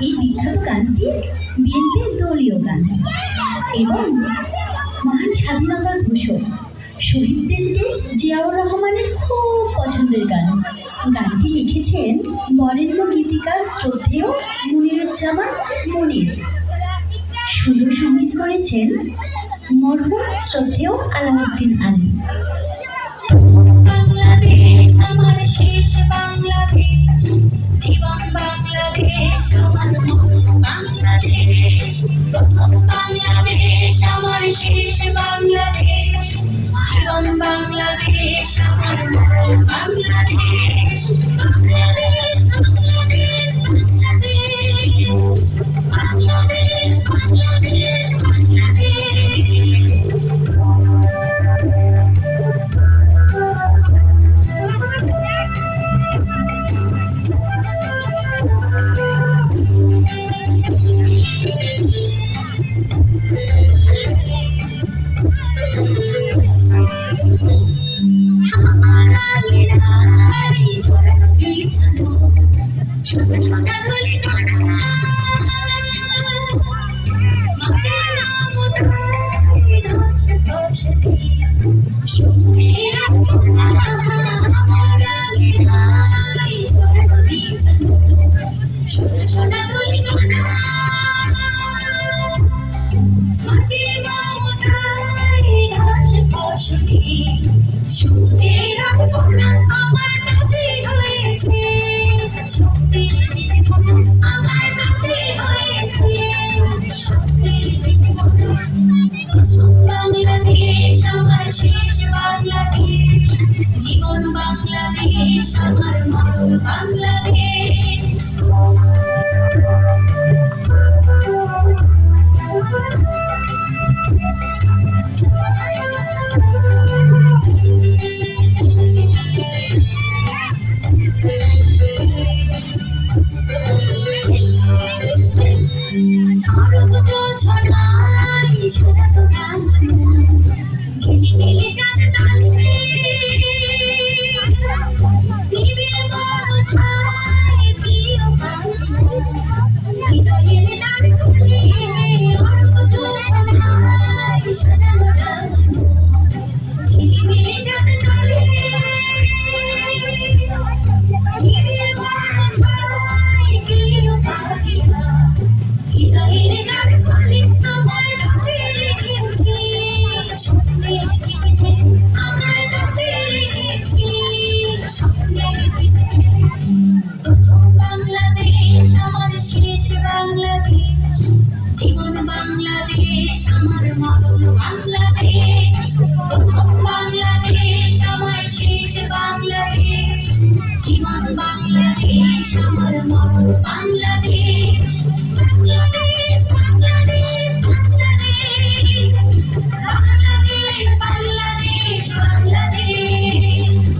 এই বিখ্যাত গানটি বিএনপির দলীয় গান এবং মহান স্বাধীনতার ঘোষক শহীদ প্রেসিডেন্ট জিয়াউর রহমানের খুব পছন্দের গান। গানটি লিখেছেন বরেণ্য গীতিকার শ্রদ্ধেয় মুনিরুজ্জামান মুনির। সুর সঙ্গীত করেছেন মরহুম শ্রদ্ধেয় আলাউদ্দিন আলী। বাংলাদেশ আমার শেষ বাংলাদেশ, জীবন বাংলাদেশ আমার মরণ বাংলাদেশ। প্রথম বাংলাদেশ আমার শেষ বাংলাদেশ, জীবন বাংলাদেশ আমার মরণ বাংলাদেশ। বাংলাদেশ বাংলাদেশ বাংলাদেশ, বাংলাদেশ বাংলাদেশ বাংলাদেশ। বাংলাদেশ আমার শেষ বাংলাদেশ, জীবন বাংলাদেশ আমার মরণ বাংলাদেশ। সাজাতো গান ঝিলিমিলি চাঁদ তালে নিবিড় বড় ছায় প্রিয় হৃদয়ের দ্বার খুলে অরব জোছনায় সাজানো গান ঝিলিমিলি চাঁদ তালে নিবিড় বড় ছায় প্রিয় পাখিরা হৃদয়ের দ্বার খুলে আমার দাঁতে রেখেছি স্বপ্নে দেখেছে আমার দাঁতে রেখেছি স্বপ্নে দেখেছে। প্রথম বাংলাদেশ আমার শেষ বাংলাদেশ, জীবন বাংলাদেশ আমার মরণ বাংলাদেশ। প্রথম বাংলাদেশ আমার শেষ বাংলাদেশ, জীবন বাংলাদেশ আমার মরণ বাংলাদেশ। বাংলাদেশ বাংলাদেশ বাংলাদেশ, বাংলাদেশ বাংলাদেশ বাংলাদেশ।